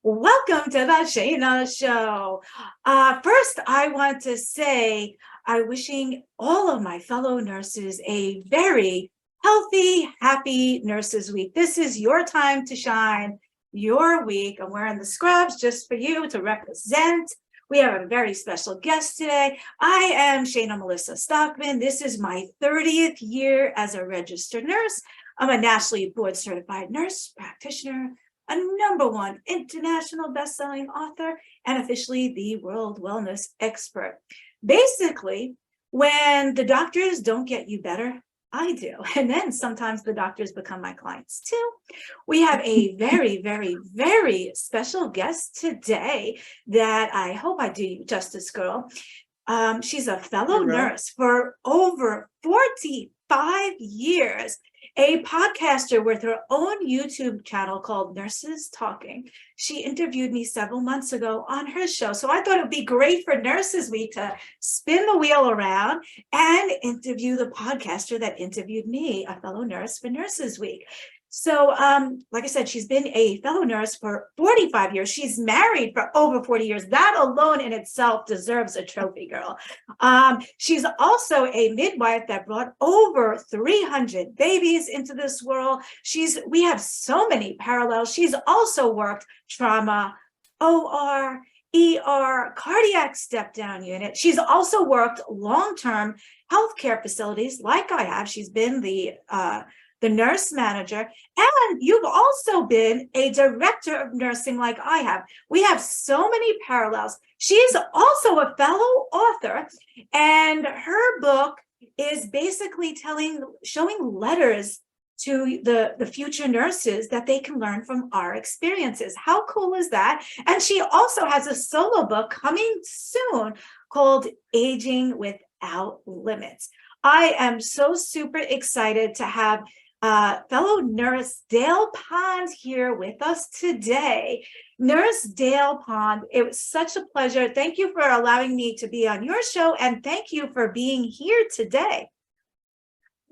Welcome to the Shayna Show. First, I want to say I'm wishing all of my fellow nurses a very healthy, happy Nurses Week. This is your time to shine, your week. I'm wearing the scrubs just for you to represent. We have a very special guest today. I am Shayna Melissa Stockman. This is my 30th year as a registered nurse. I'm a nationally board certified nurse practitioner, a #1 international best-selling author, and officially the world wellness expert. Basically, when the doctors don't get you better, I do. And then sometimes the doctors become my clients too. We have a very, very, very special guest today that I hope I do you justice, girl. She's a fellow nurse for over 45 years, a podcaster with her own YouTube channel called Nurses Talking. She interviewed me several months ago on her show. So I thought it would be great for Nurses Week to spin the wheel around and interview the podcaster that interviewed me, a fellow nurse, for Nurses Week. So, like I said, she's been a fellow nurse for 45 years. She's married for over 40 years. That alone in itself deserves a trophy, girl. She's also a midwife that brought over 300 babies into this world. We have so many parallels. She's also worked trauma, OR, ER, cardiac step-down unit. She's also worked long-term healthcare facilities like I have. She's been the nurse manager, and you've also been a director of nursing like I have. We have so many parallels. She's also a fellow author, and her book is basically showing letters to the future nurses that they can learn from our experiences. How cool is that? And she also has a solo book coming soon called Aging Without Limits. I am so super excited to have fellow nurse Dale Pond here with us today. Nurse Dale Pond, it was such a pleasure. Thank you for allowing me to be on your show, and thank you for being here today.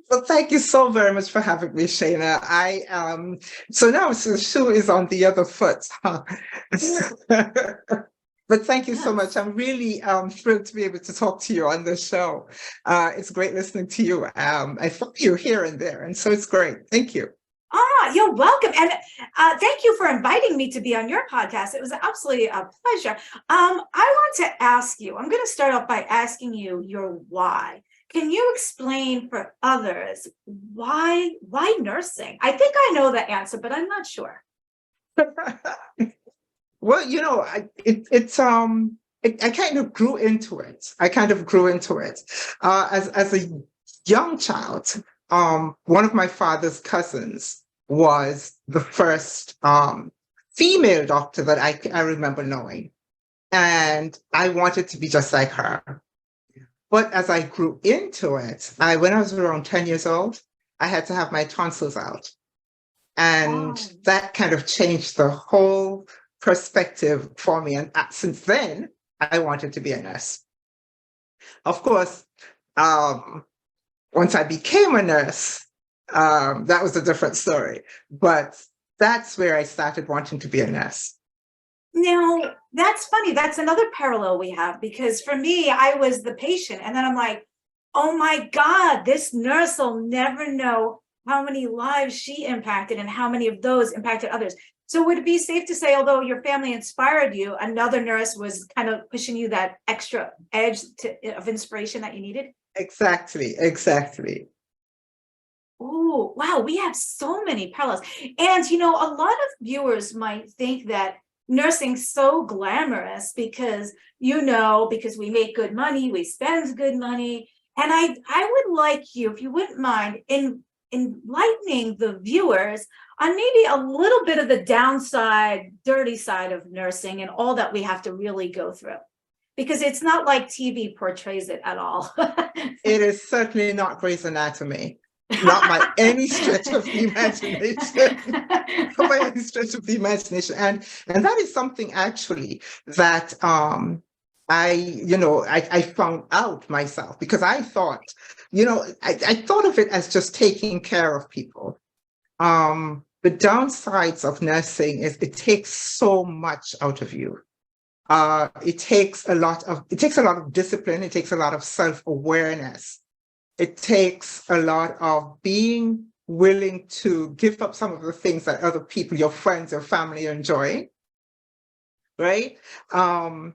Well, thank you so very much for having me, Shayna. So now the shoe is on the other foot. Huh? But thank you so much. I'm really thrilled to be able to talk to you on this show. It's great listening to you. I follow you here and there, and so it's great. Thank you. You're welcome. And thank you for inviting me to be on your podcast. It was absolutely a pleasure. I want to ask you, I'm going to start off by asking you your why. Can you explain for others why nursing? I think I know the answer, but I'm not sure. Well, I kind of grew into it. As a young child. One of my father's cousins was the first female doctor that I remember knowing, and I wanted to be just like her. But as I grew into it, when I was around 10 years old, I had to have my tonsils out, and that kind of changed the whole perspective for me. And since then, I wanted to be a nurse. Of course, once I became a nurse, that was a different story. But that's where I started wanting to be a nurse. Now, that's funny. That's another parallel we have, because for me, I was the patient. And then I'm like, oh my God, this nurse will never know how many lives she impacted and how many of those impacted others. So would it be safe to say, although your family inspired you, another nurse was kind of pushing you that extra edge of inspiration that you needed? Exactly. Oh, wow. We have so many parallels. And, a lot of viewers might think that nursing's so glamorous because, because we make good money, we spend good money. And I would like you, if you wouldn't mind, enlightening the viewers on maybe a little bit of the downside, dirty side of nursing and all that we have to really go through. Because it's not like TV portrays it at all. It is certainly not Grey's Anatomy. Not by any stretch of the imagination. Not by any stretch of the imagination. And that is something actually that I found out myself, because I thought, I thought of it as just taking care of people. the downsides of nursing is it takes so much out of you. It takes a lot of discipline. It takes a lot of self-awareness. It takes a lot of being willing to give up some of the things that other people, your friends, your family are enjoying, right? And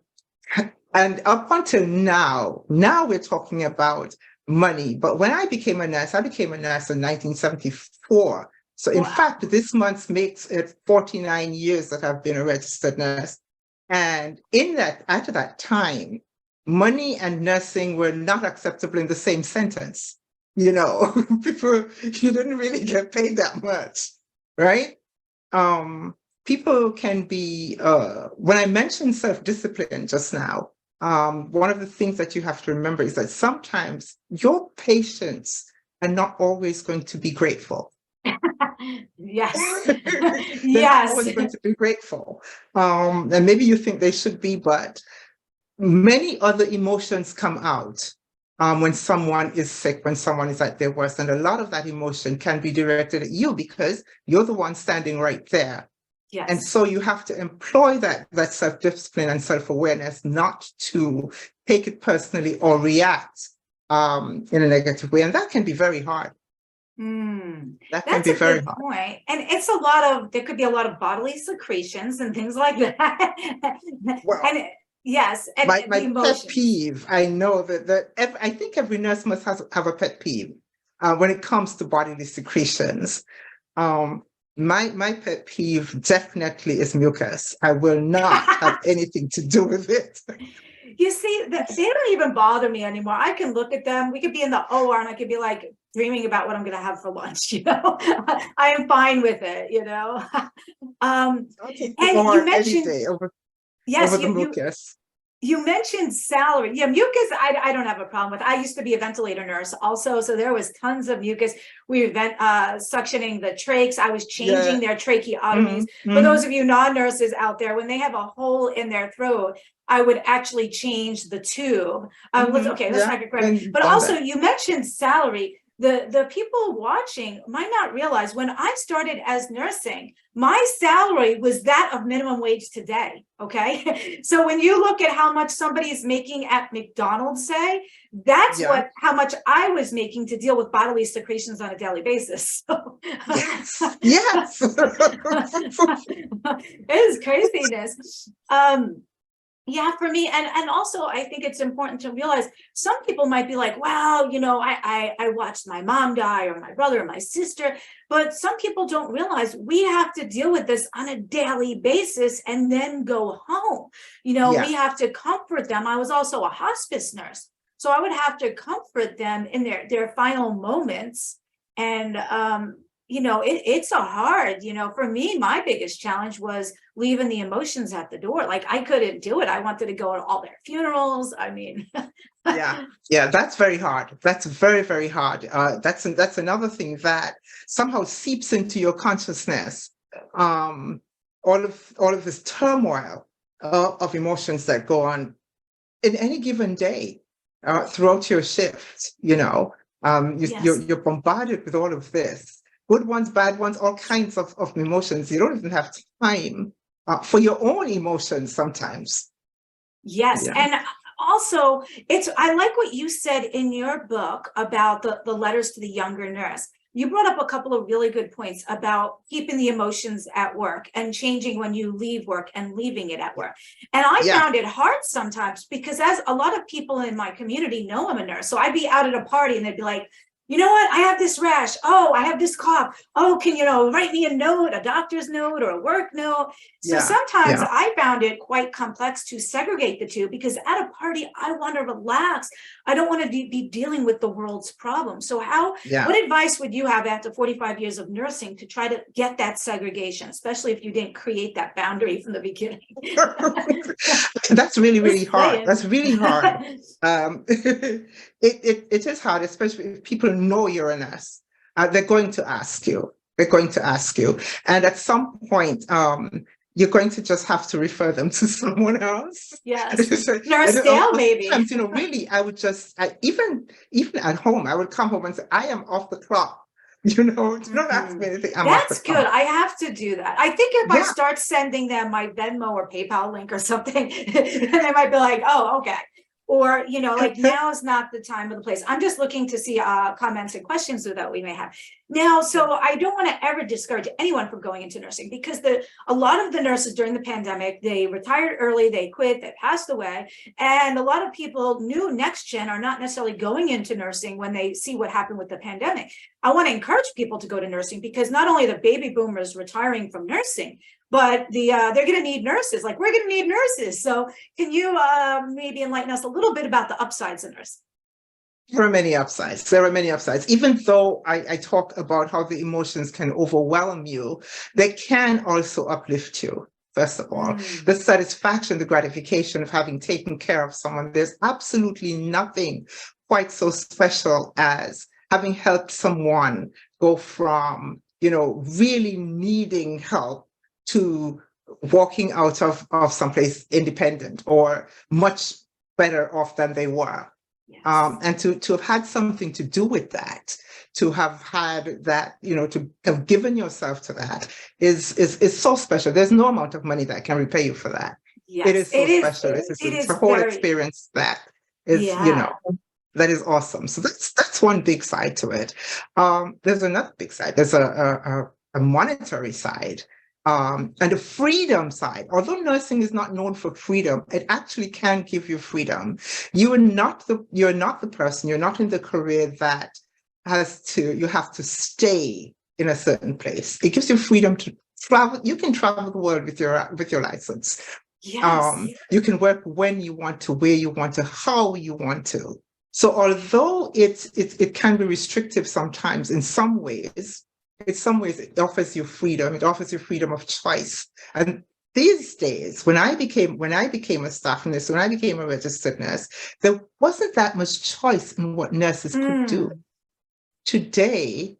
up until now we're talking about money. But when I became a nurse in 1974. So in fact, this month makes it 49 years that I've been a registered nurse. And at that time, money and nursing were not acceptable in the same sentence. People, you didn't really get paid that much, right? People can be, when I mentioned self-discipline just now, one of the things that you have to remember is that sometimes your patients are not always going to be grateful. Yes. They're Yes. not always going to be grateful. And maybe you think they should be, but many other emotions come out when someone is sick, when someone is at their worst. And a lot of that emotion can be directed at you because you're the one standing right there. Yes. And so you have to employ that self-discipline and self-awareness not to take it personally or react in a negative way. And that can be very hard. That can That's be a very good hard. point. And it's there could be a lot of bodily secretions and things like that. Well, and yes, and my the emotions. pet peeve, I know that I think every nurse must have a pet peeve when it comes to bodily secretions. My pet peeve definitely is mucus. I will not have anything to do with it. You see, they don't even bother me anymore. I can look at them. We could be in the OR and I could be like dreaming about what I'm going to have for lunch. I am fine with it. I'll take the And OR you any mentioned, day over the you mucus. You mentioned salary. Yeah, mucus, I don't have a problem with. I used to be a ventilator nurse also, so there was tons of mucus. We were suctioning the trachs. I was changing their tracheotomies. For those of you non-nurses out there, when they have a hole in their throat, I would actually change the tube. Let's not get credit. But also, you mentioned salary. The people watching might not realize when I started as nursing, my salary was that of minimum wage today. Okay. So when you look at how much somebody is making at McDonald's, say, that's how much I was making to deal with bodily secretions on a daily basis. So, yes. Yes. It is craziness. Yeah, for me, and also I think it's important to realize some people might be like, well, I watched my mom die or my brother or my sister, but some people don't realize we have to deal with this on a daily basis and then go home. We have to comfort them. I was also a hospice nurse, so I would have to comfort them in their final moments. And it's a hard, for me, my biggest challenge was leaving the emotions at the door. Like I couldn't do it. I wanted to go to all their funerals. I mean, yeah, that's very hard. That's very, very hard. That's another thing that somehow seeps into your consciousness. All of this turmoil of emotions that go on in any given day throughout your shift. You're bombarded with all of this. Good ones, bad ones, all kinds of emotions. You don't even have time for your own emotions sometimes. Yes. And also, I like what you said in your book about the letters to the younger nurse. You brought up a couple of really good points about keeping the emotions at work and changing when you leave work and leaving it at work. And I found it hard sometimes because as a lot of people in my community know I'm a nurse. So I'd be out at a party and they'd be like, you know what? I have this rash. Oh, I have this cough. Oh, can you write me a note, a doctor's note or a work note? So sometimes I found it quite complex to segregate the two because at a party, I want to relax. I don't want to be dealing with the world's problems. So what advice would you have after 45 years of nursing to try to get that segregation, especially if you didn't create that boundary from the beginning? That's really, really hard. That's really hard. It is hard, especially if people know you're a nurse. They're going to ask you. And at some point, you're going to just have to refer them to someone else. Yes. Nurse Dale, maybe. Really, I would just, even at home, I would come home and say, I am off the clock Don't ask me anything. I'm off the That's good. cuff. I have to do that. I think if I Yeah. start sending them my Venmo or PayPal link or something, then they might be like, oh, okay. Or, like now is not the time or the place. I'm just looking to see comments and questions that we may have. Now, so I don't want to ever discourage anyone from going into nursing, because a lot of the nurses during the pandemic, they retired early, they quit, they passed away. And a lot of people, new next gen, are not necessarily going into nursing when they see what happened with the pandemic. I want to encourage people to go to nursing, because not only the baby boomers retiring from nursing, but they're going to need nurses. Like, we're going to need nurses. So can you maybe enlighten us a little bit about the upsides of nursing? There are many upsides. There are many upsides. Even though I talk about how the emotions can overwhelm you, they can also uplift you. First of all, the satisfaction, the gratification of having taken care of someone. There's absolutely nothing quite so special as having helped someone go from, really needing help to walking out of someplace independent or much better off than they were. Yes. And to have had something to do with that, to have had that, to have given yourself to that is so special. There's no amount of money that can repay you for that. Yes, It is so special. It's a whole experience that is, that is awesome. So that's one big side to it. There's another big side. There's a monetary side. And the freedom side. Although nursing is not known for freedom, it actually can give you freedom. You're not the person, you're not in the career that you have to stay in a certain place. It gives you freedom to travel. You can travel the world with your license. Yes. You can work when you want to, where you want to, how you want to. So although it can be restrictive sometimes in some ways, it offers you freedom. It offers you freedom of choice. And these days, when I became a staff nurse, when I became a registered nurse, there wasn't that much choice in what nurses could do. Today,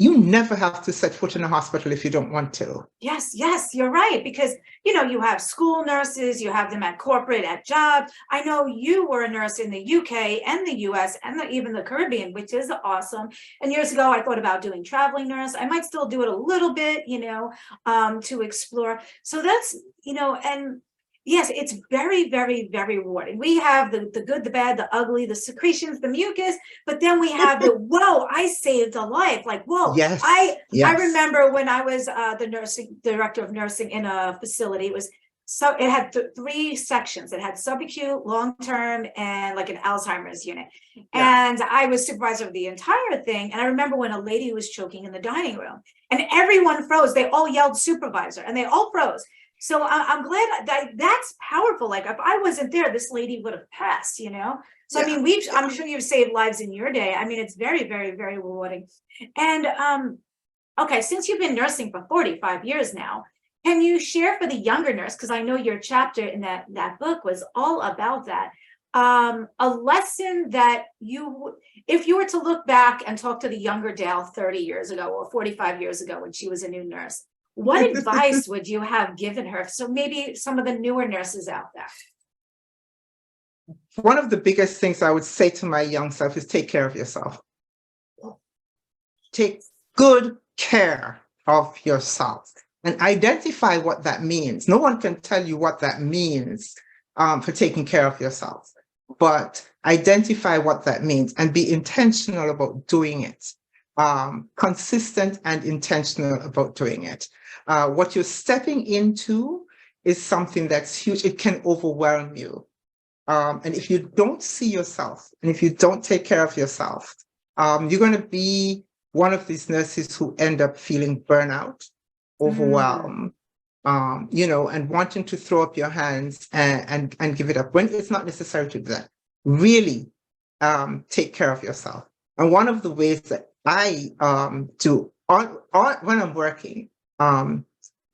you never have to set foot in a hospital if you don't want to. Yes, you're right. Because, you have school nurses, you have them at corporate, at jobs. I know you were a nurse in the UK and the US and even the Caribbean, which is awesome. And years ago, I thought about doing traveling nurse. I might still do it a little bit, to explore. So that's, and yes, it's very, very, very rewarding. We have the good, the bad, the ugly, the secretions, the mucus, but then we have the, whoa, I saved a life. Like, whoa, yes. I remember when I was the director of nursing in a facility, it had three sections. It had subacute, long-term, and like an Alzheimer's unit. Yeah. And I was supervisor of the entire thing. And I remember when a lady was choking in the dining room and everyone froze. They all yelled supervisor and they all froze. So I'm glad that's powerful. Like, if I wasn't there, this lady would have passed, So, yeah. I mean, I'm sure you've saved lives in your day. I mean, it's very, very, very rewarding. And, okay, since you've been nursing for 45 years now, can you share for the younger nurse, because I know your chapter in that book was all about that, a lesson that if you were to look back and talk to the younger Dale 30 years ago or 45 years ago when she was a new nurse, what advice would you have given her? So maybe some of the newer nurses out there. One of the biggest things I would say to my young self is take care of yourself. Take good care of yourself and identify what that means. No one can tell you what that means for taking care of yourself, but identify what that means and be intentional about doing it. Consistent and intentional about doing it. What you're stepping into is something that's huge. It can overwhelm you. And if you don't see yourself, and if you don't take care of yourself, you're going to be one of these nurses who end up feeling burnout, overwhelmed, and wanting to throw up your hands and give it up when it's not necessary to do that. Really take care of yourself. And one of the ways that I do when I'm working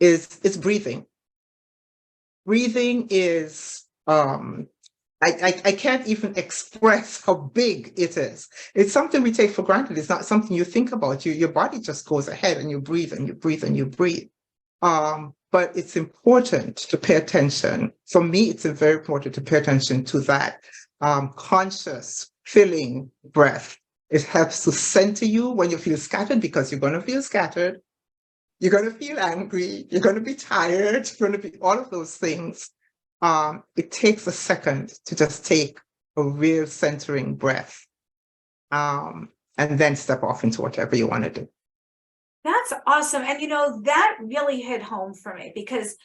is breathing. Breathing is I can't even express how big it is. It's something we take for granted. It's not something you think about. Your body just goes ahead and you breathe and you breathe and you breathe. But it's important to pay attention. For me, it's very important to pay attention to that conscious, filling breath. It helps to center you when you feel scattered, because you're going to feel scattered. You're going to feel angry. You're going to be tired. You're going to be all of those things. It takes a second to just take a real centering breath, and then step off into whatever you want to do. That's awesome. And that really hit home for me, because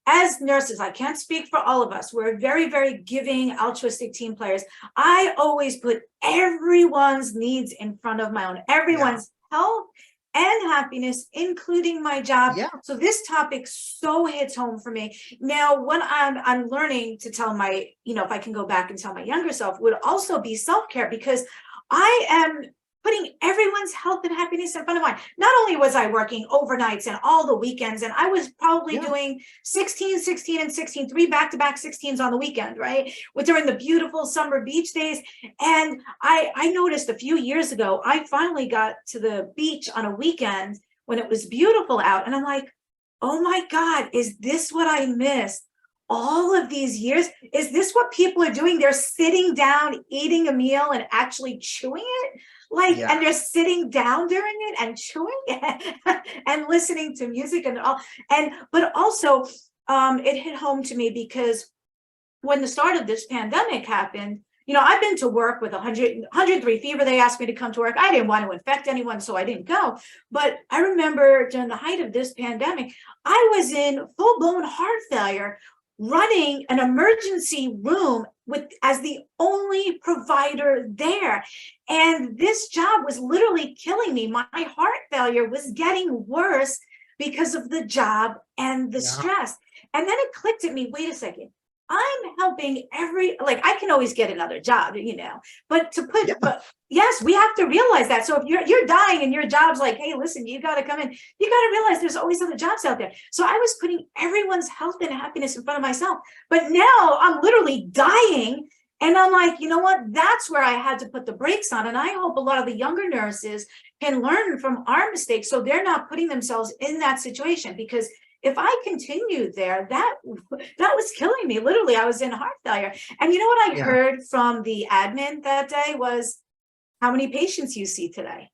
as nurses, I can't speak for all of us. We're very, very giving, altruistic team players. I always put everyone's needs in front of my own, everyone's health and happiness, including my job. Yeah. So this topic so hits home for me. Now, what I'm learning to tell my, if I can go back and tell my younger self, would also be self-care, because I am putting everyone's health and happiness in front of mine. Not only was I working overnights and all the weekends, and I was probably doing 16, 16, and 16, 3 back-to-back 16s on the weekend, right? During the beautiful summer beach days. And I noticed a few years ago, I finally got to the beach on a weekend when it was beautiful out. And I'm like, oh my God, is this what I missed all of these years? Is this what people are doing? They're sitting down, eating a meal and actually chewing it. And they're sitting down during it and chewing it and listening to music and all. But also, it hit home to me because when the start of this pandemic happened, I've been to work with 103 fever. They asked me to come to work. I didn't want to infect anyone, so I didn't go. But I remember during the height of this pandemic, I was in full-blown heart failure, running an emergency room as the only provider there. And this job was literally killing me. My heart failure was getting worse because of the job and the stress. And then it clicked at me, wait a second, I'm helping I can always get another job, but but yes, we have to realize that. So if you're dying and your job's like, hey, listen, you got to come in, you got to realize there's always other jobs out there. So I was putting everyone's health and happiness in front of myself, but now I'm literally dying. And I'm like, you know what? That's where I had to put the brakes on. And I hope a lot of the younger nurses can learn from our mistakes, so they're not putting themselves in that situation. Because if I continued there, that was killing me. Literally, I was in heart failure. And you know what I heard from the admin that day was, how many patients you see today?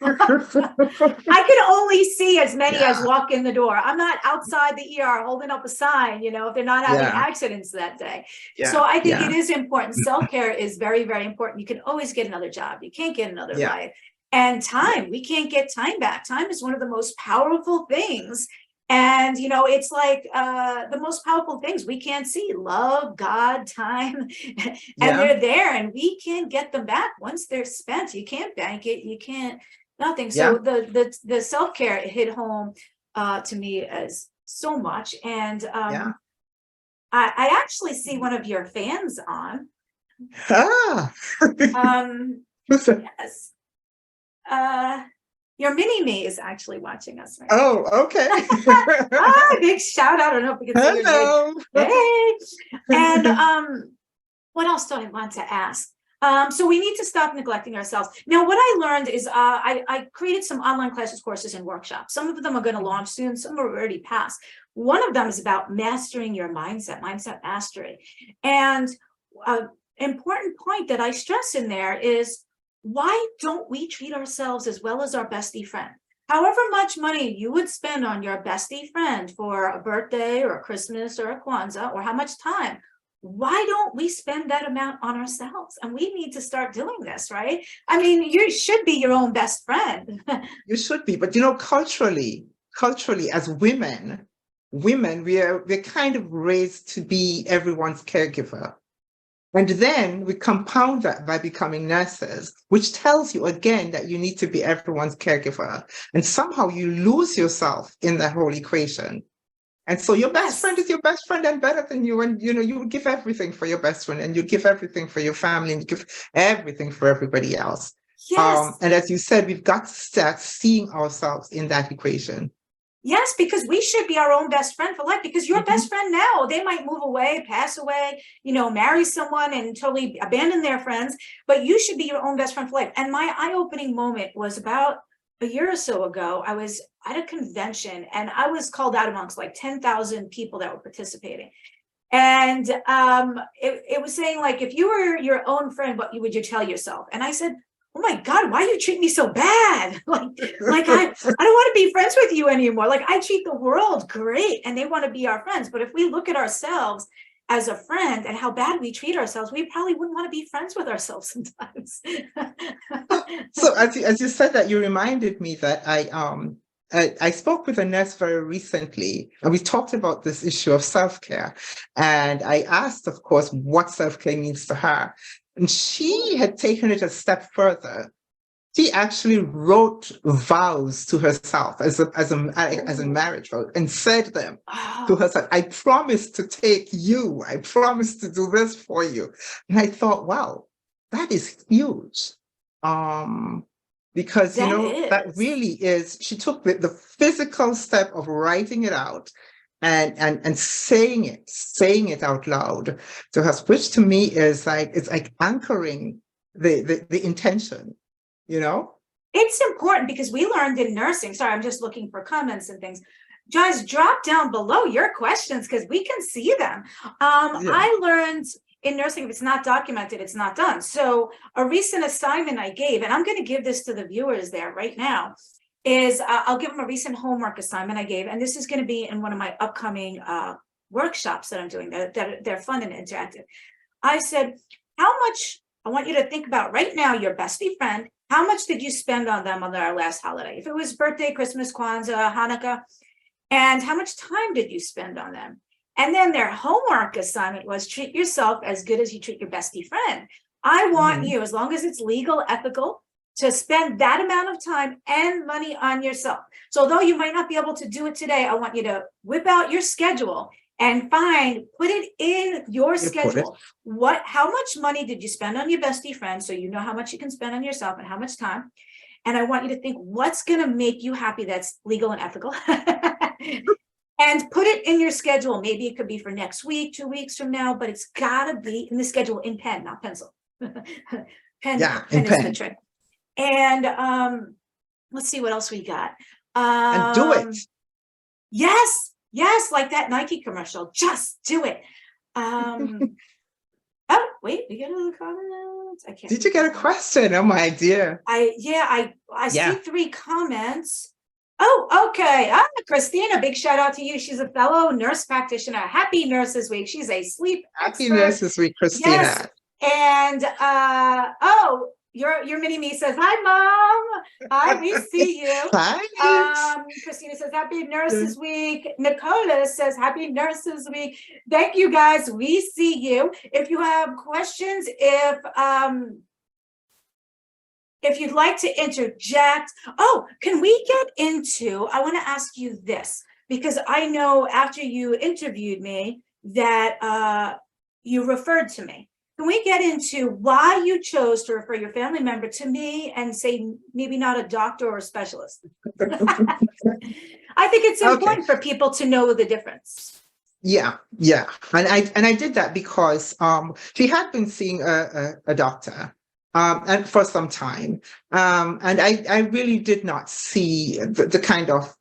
I can only see as many as walk in the door. I'm not outside the ER holding up a sign, if they're not having accidents that day. So I think it is important. Self-care is very, very important. You can always get another job. You can't get another life. And time, we can't get time back. Time is one of the most powerful things. And, it's like the most powerful things we can't see: love, God, time, and they're there, and we can't get them back once they're spent. You can't bank it. You can't, nothing. So the self-care hit home to me as so much. And I actually see one of your fans on. Yes. Your mini-me is actually watching us right now. Oh, okay. Big shout out. I don't know if we can see your name. Hey. And what else do I want to ask? So we need to stop neglecting ourselves. Now, what I learned is I created some online classes, courses, and workshops. Some of them are going to launch soon. Some are already passed. One of them is about mastering your mindset mastery. And an important point that I stress in there is, why don't we treat ourselves as well as our bestie friend? However much money you would spend on your bestie friend for a birthday or a Christmas or a Kwanzaa, or how much time, why don't we spend that amount on ourselves? And we need to start doing this, right? I mean, you should be your own best friend. You should be, but culturally, as women, we're kind of raised to be everyone's caregiver. And then we compound that by becoming nurses, which tells you again that you need to be everyone's caregiver. And somehow you lose yourself in the whole equation. And so your best friend is your best friend and better than you. And, you would give everything for your best friend, and you give everything for your family, and you give everything for everybody else. Yes. And as you said, we've got to start seeing ourselves in that equation. Yes, because we should be our own best friend for life, because your best friend now, they might move away, pass away, marry someone and totally abandon their friends, but you should be your own best friend for life. And my eye-opening moment was about a year or so ago. I was at a convention and I was called out amongst like 10,000 people that were participating. And it was saying, like, if you were your own friend, what would you tell yourself? And I said, oh my God, why you treat me so bad? Like I don't want to be friends with you anymore. Like I treat the world great and they want to be our friends. But if we look at ourselves as a friend and how bad we treat ourselves, we probably wouldn't want to be friends with ourselves sometimes. So as you said that, you reminded me that I spoke with a nurse very recently, and we talked about this issue of self-care. And I asked, of course, what self-care means to her. And she had taken it a step further. She actually wrote vows to herself as a marriage vow and said them to Oh, herself. I promise to take you. I promise to do this for you. And I thought, wow, that is huge. Because that that is. really is, she took the physical step of writing it out and saying it out loud to her, which to me is like, it's like anchoring the intention, you know? It's important because we learned in nursing. Sorry, I'm just looking for comments and things. Guys, drop down below your questions because we can see them. Yeah. I learned in nursing, if it's not documented, it's not done. So a recent assignment I gave, and I'm going to give this to the viewers there right now, is I'll give them a recent homework assignment I gave, and this is going to be in one of my upcoming workshops that I'm doing. They're fun and interactive. I said, how much, I want you to think about right now, your bestie friend, how much did you spend on them on their last holiday? If it was birthday, Christmas, Kwanzaa, Hanukkah, and how much time did you spend on them? And then their homework assignment was treat yourself as good as you treat your bestie friend. I want you, as long as it's legal, ethical, to spend that amount of time and money on yourself. So although you might not be able to do it today, I want you to whip out your schedule and put it in your schedule. How much money did you spend on your bestie friend? So you know how much you can spend on yourself and how much time. And I want you to think what's going to make you happy that's legal and ethical. And put it in your schedule. Maybe it could be for next week, 2 weeks from now, but it's got to be in the schedule in pen, not pencil. Pen is the trick. And let's see what else we got. And do it. Yes, like that Nike commercial. Just do it. Oh, wait, we get another comment. I can't. Did you get a question? Oh my dear. I see 3 comments. Oh, okay. Christina, big shout out to you. She's a fellow nurse practitioner. Happy Nurses Week. She's a sleep Happy expert. Nurses Week, Christina. Yes. And your mini me says, hi, Mom. Hi, we see you. Hi. Christina says, Happy Nurses Week. Nicola says, Happy Nurses Week. Thank you, guys. We see you. If you have questions, if you'd like to interject, can we get into, I want to ask you this, because I know after you interviewed me that you referred to me. Can we get into why you chose to refer your family member to me and say maybe not a doctor or a specialist? I think it's important for people to know the difference. Yeah. And I did that because she had been seeing a doctor. And for some time, and I really did not see the kind of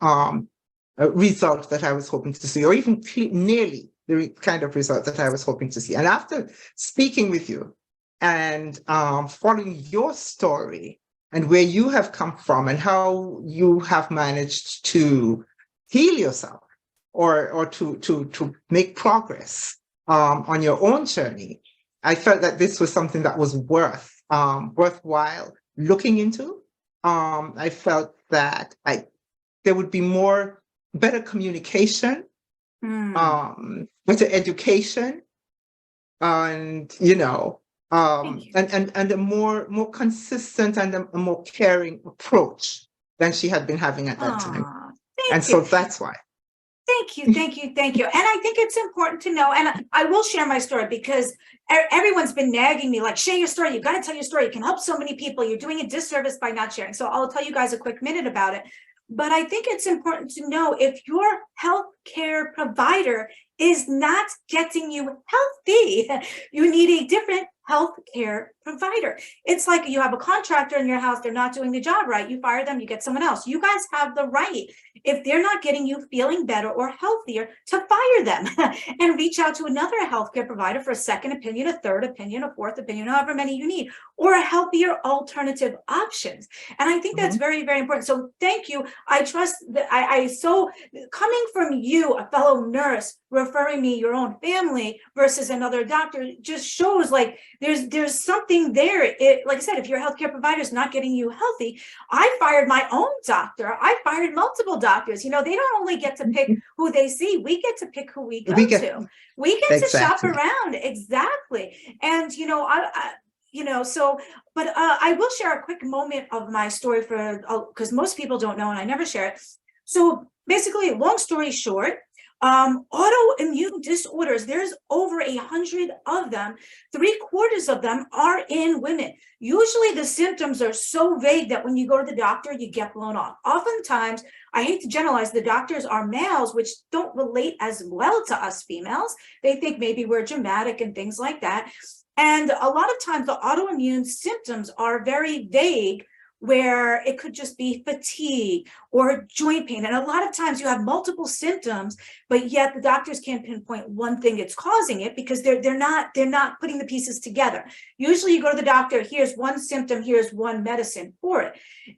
result that I was hoping to see, or even nearly the kind of result that I was hoping to see. And after speaking with you and following your story and where you have come from and how you have managed to heal yourself or to make progress on your own journey, I felt that this was something that was worthwhile looking into. I felt that there would be better communication, better education, and and a more consistent and a more caring approach than she had been having at that time. And so that's why. Thank you. And I think it's important to know, and I will share my story because everyone's been nagging me like, share your story. You got to tell your story. You can help so many people. You're doing a disservice by not sharing. So I'll tell you guys a quick minute about it. But I think it's important to know if your healthcare provider is not getting you healthy, you need a different healthcare provider. It's like you have a contractor in your house, they're not doing the job right. You fire them, you get someone else. You guys have the right, if they're not getting you feeling better or healthier, to fire them. and reach out to another healthcare provider for a second opinion, a third opinion, a fourth opinion, however many you need, or a healthier alternative options. And I think that's very, very important. So thank you. I trust that so coming from you, a fellow nurse, referring me your own family versus another doctor just shows like there's something there. Like I said, if your healthcare provider is not getting you healthy, I fired my own doctor. I fired multiple doctors. You know, they don't only get to pick who they see. We get to pick who we go to. We get to shop around. Exactly. And, you know, I will share a quick moment of my story because most people don't know and I never share it. So basically, long story short, autoimmune disorders, there's over 100 of them. 3/4 of them are in women. Usually the symptoms are so vague that when you go to the doctor, you get blown off. Oftentimes, I hate to generalize, the doctors are males, which don't relate as well to us females. They think maybe we're dramatic and things like that. And a lot of times the autoimmune symptoms are very vague, where it could just be fatigue or joint pain. And a lot of times you have multiple symptoms, but yet the doctors can't pinpoint one thing that's causing it because they're not putting the pieces together. Usually you go to the doctor, here's one symptom, here's one medicine for it.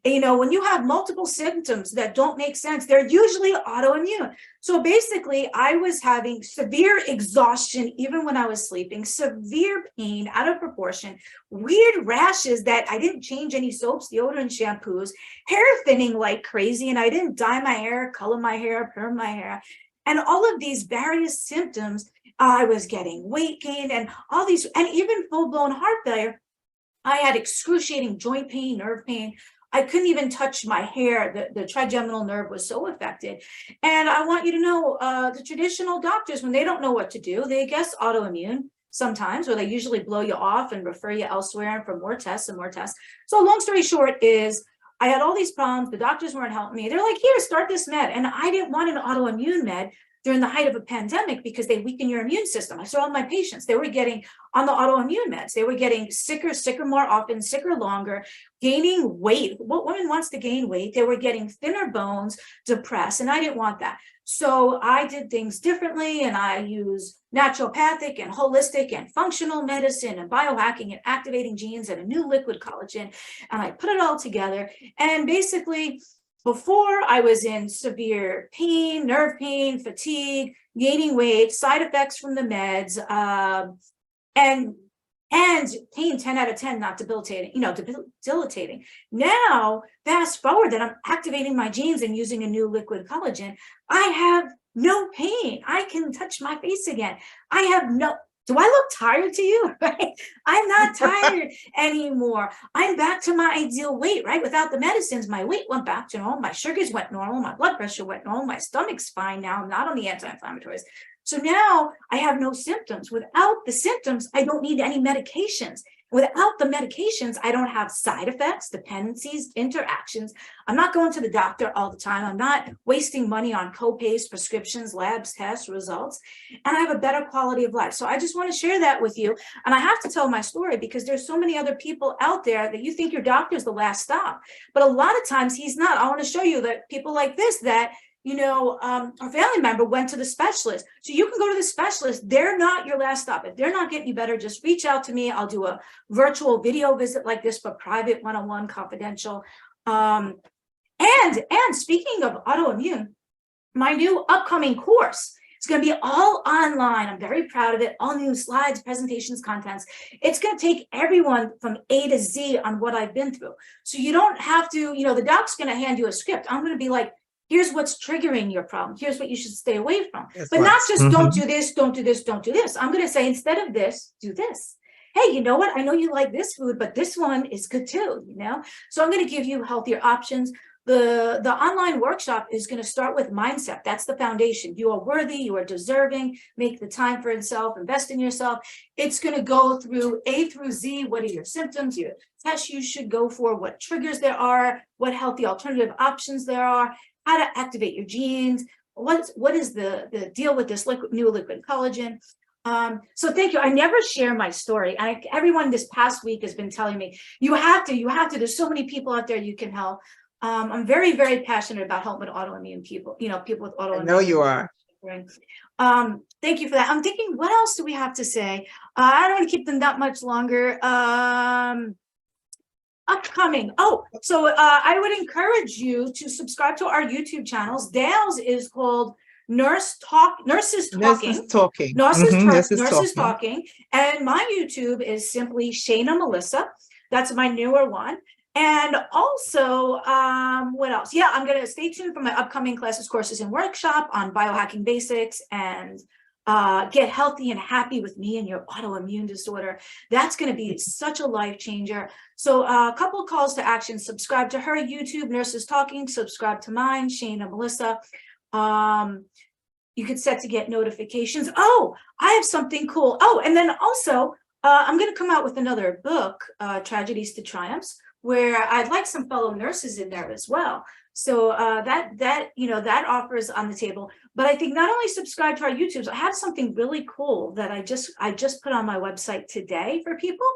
And, you know, when you have multiple symptoms that don't make sense, they're usually autoimmune. So basically I was having severe exhaustion even when I was sleeping, severe pain out of proportion, weird rashes that I didn't change any soaps, deodorant, shampoos, hair thinning like crazy, and I didn't dye my hair, color my hair, perm my hair. And all of these various symptoms, I was getting weight gain and all these, and even full-blown heart failure. I had excruciating joint pain, nerve pain. I couldn't even touch my hair. The trigeminal nerve was so affected. And I want you to know, the traditional doctors, when they don't know what to do, they guess autoimmune sometimes, or they usually blow you off and refer you elsewhere and for more tests and more tests. So long story short is, I had all these problems. The doctors weren't helping me. They're like, here, start this med. And I didn't want an autoimmune med during the height of a pandemic because they weaken your immune system. I saw all my patients, they were getting on the autoimmune meds. They were getting sicker more often, sicker longer, gaining weight. What woman wants to gain weight? They were getting thinner bones, depressed, and I didn't want that. So I did things differently, and I use naturopathic and holistic and functional medicine and biohacking and activating genes and a new liquid collagen. And I put it all together. And basically, before I was in severe pain, nerve pain, fatigue, gaining weight, side effects from the meds, and pain 10 out of 10, not debilitating, debilitating. Now, fast forward that I'm activating my genes and using a new liquid collagen, I have no pain. I can touch my face again. I have no, do I look tired to you? Right? I'm not tired anymore. I'm back to my ideal weight, right? Without the medicines, my weight went back to normal. My sugars went normal. My blood pressure went normal. My stomach's fine now. I'm not on the anti-inflammatories. So now I have no symptoms. Without the symptoms, I don't need any medications. Without the medications, I don't have side effects, dependencies, interactions. I'm not going to the doctor all the time. I'm not wasting money on co-pays, prescriptions, labs, tests, results, and I have a better quality of life. So I just want to share that with you. And I have to tell my story because there's so many other people out there that you think your doctor's the last stop, but a lot of times he's not. I want to show you that people like this, that a family member went to the specialist. So you can go to the specialist. They're not your last stop. If they're not getting you better, just reach out to me. I'll do a virtual video visit like this, but private, one-on-one, confidential. And speaking of autoimmune, my new upcoming course, it's going to be all online. I'm very proud of it. All new slides, presentations, contents. It's going to take everyone from A to Z on what I've been through. So you don't have to, the doc's going to hand you a script. I'm going to be like, here's what's triggering your problem. Here's what you should stay away from. But not just don't do this, don't do this, don't do this. I'm going to say, instead of this, do this. Hey, you know what? I know you like this food, but this one is good too, So I'm going to give you healthier options. The online workshop is going to start with mindset. That's the foundation. You are worthy, you are deserving, make the time for yourself, invest in yourself. It's going to go through A through Z. What are your symptoms, your tests you should go for, what triggers there are, what healthy alternative options there are, how to activate your genes, what is the deal with this new liquid collagen. So thank you. I never share my story. Everyone this past week has been telling me, you have to, there's so many people out there you can help. I'm very, very passionate about helping autoimmune people, people with autoimmune. I know you are. Right. Thank you for that. I'm thinking, what else do we have to say? I don't want to keep them that much longer. Upcoming. Oh, so I would encourage you to subscribe to our YouTube channels. Dale's is called Nurses Nurses Talking. talking. Nurses Nurses talking. Talking. And my YouTube is simply Shayna Melissa. That's my newer one. And also, what else? Yeah, I'm gonna stay tuned for my upcoming classes, courses, and workshop on biohacking basics and get healthy and happy with me and your autoimmune disorder. That's going to be such a life changer. So a couple of calls to action: subscribe to her YouTube, Nurses Talking, subscribe to mine, Shayna Melissa. You could set to get notifications. Oh, I have something cool. Oh, and then also I'm going to come out with another book, Tragedies to Triumphs, where I'd like some fellow nurses in there as well. So that offers on the table. But I think not only subscribe to our YouTubes, I have something really cool that I just put on my website today for people.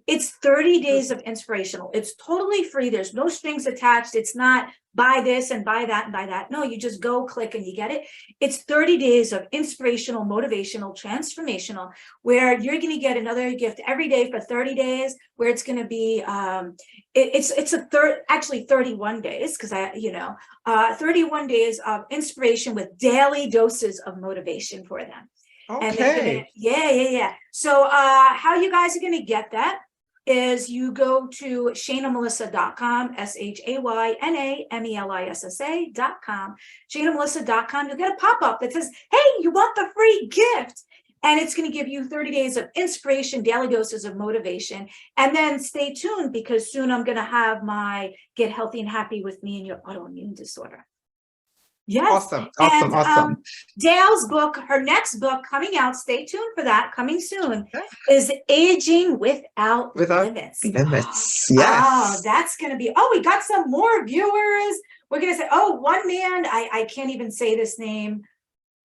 It's 30 days of inspirational. It's totally free. There's no strings attached. It's not buy this and buy that and buy that. No, you just go click and you get it. It's 30 days of inspirational, motivational, transformational, where you're going to get another gift every day for 30 days, where it's going to be, actually 31 days, because 31 days of inspiration with daily doses of motivation for them. And they're gonna, yeah. So how you guys are gonna get that is you go to shaynamelissa.com, ShaynaMelissa.com, shaynamelissa.com. You'll get a pop-up that says, hey, you want the free gift? And it's going to give you 30 days of inspiration, daily doses of motivation. And then stay tuned, because soon I'm going to have my Get Healthy and Happy with Me and Your Autoimmune Disorder. Yes. Awesome. Dale's book, her next book coming out, stay tuned for that, coming soon, is Aging Without Limits. Yes. Oh, that's going to be, we got some more viewers. We're going to say, one man, I can't even say this name.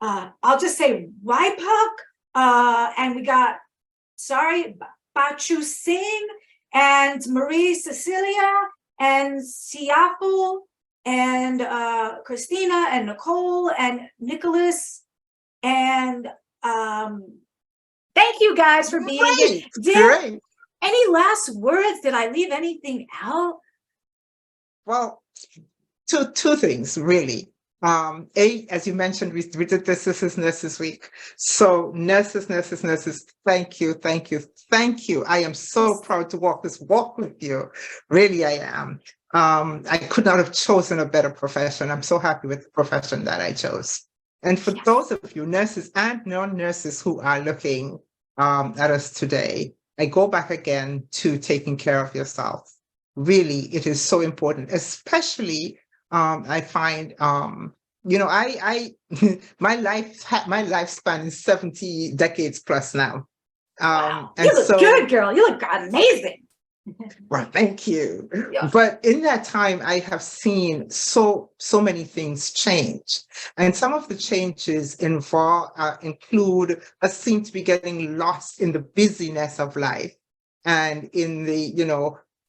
I'll just say Waipak. And we got, Bachu Singh and Marie Cecilia and Siafu and Christina and Nicole and Nicholas. And thank you guys for being here. Great. Any last words? Did I leave anything out? Well, two things really. As you mentioned, we did this is Nurses Week. So nurses, thank you. I am so proud to walk this walk with you. Really, I am. I could not have chosen a better profession. I'm so happy with the profession that I chose. And for those of you nurses and non-nurses who are looking at us today, I go back again to taking care of yourself. Really, it is so important, especially I find, my lifespan is 70 decades plus now. Wow. You look good, girl. You look amazing. Well, thank you. Yeah. But in that time, I have seen so many things change. And some of the changes include us seem to be getting lost in the busyness of life and in the,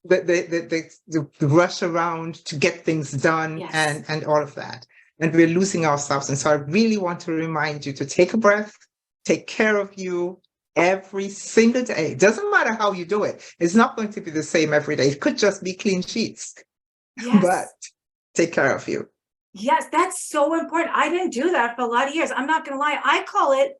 the rush around to get things done. Yes. and all of that. And we're losing ourselves. And so I really want to remind you to take a breath, take care of you every single day. It doesn't matter how you do it. It's not going to be the same every day. It could just be clean sheets. Yes. But take care of you. Yes, that's so important. I didn't do that for a lot of years. I'm not going to lie. I call it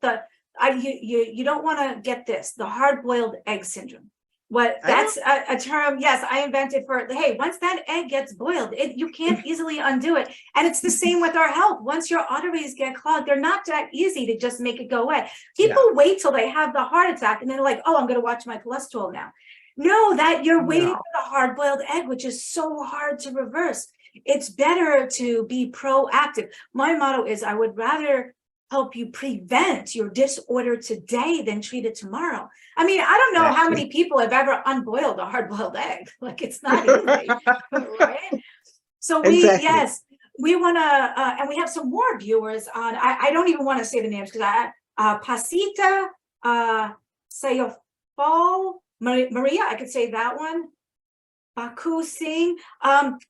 you don't want to get this, the hard-boiled egg syndrome. That's a term, yes, I invented for, hey, once that egg gets boiled, you can't easily undo it. And it's the same with our health. Once your arteries get clogged, they're not that easy to just make it go away. People wait till they have the heart attack and then they're like, I'm going to watch my cholesterol now. No, that you're waiting for the hard-boiled egg, which is so hard to reverse. It's better to be proactive. My motto is, I would rather help you prevent your disorder today than treat it tomorrow. I mean, I don't know how many people have ever unboiled a hard-boiled egg. Like, it's not easy, right? So we want to, and we have some more viewers on, I don't even want to say the names because Pasita Sayofal, Maria, I could say that one. Baku Singh.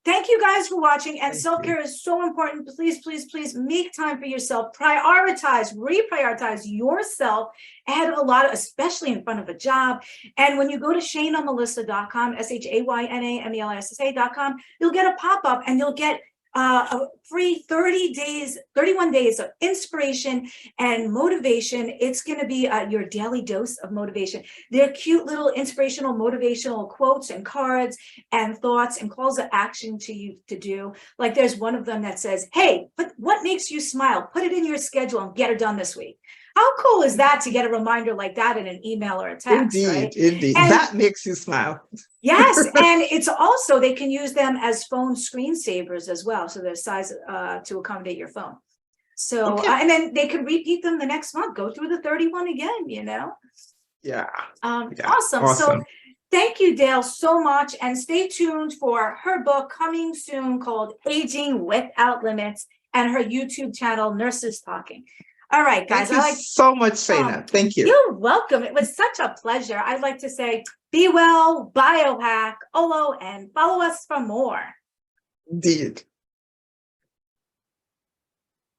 Thank you guys for watching. And Thank you. self-care is so important. Please, please, please make time for yourself. Prioritize, reprioritize yourself ahead of a lot of, especially in front of a job. And when you go to shaynamelissa.com, SHAYNAMELISSA.com, you'll get a pop-up and you'll get a free 31 days of inspiration and motivation. It's going to be your daily dose of motivation. They're cute little inspirational, motivational quotes and cards and thoughts and calls of action to you to do. Like there's one of them that says, hey, what makes you smile? Put it in your schedule and get it done this week. How cool is that to get a reminder like that in an email or a text? Indeed, right? indeed. And that makes you smile. yes, and it's also, they can use them as phone screensavers as well. So they're sized to accommodate your phone. So, Okay. and then they could repeat them the next month, go through the 31 again, Yeah. Yeah. Awesome. So thank you, Dale, so much. And stay tuned for her book coming soon called Aging Without Limits and her YouTube channel, Nurses Talking. All right, guys. Thank you so much, Shayna. Thank you. You're welcome. It was such a pleasure. I'd like to say, be well, biohack, Olo, and follow us for more. Indeed.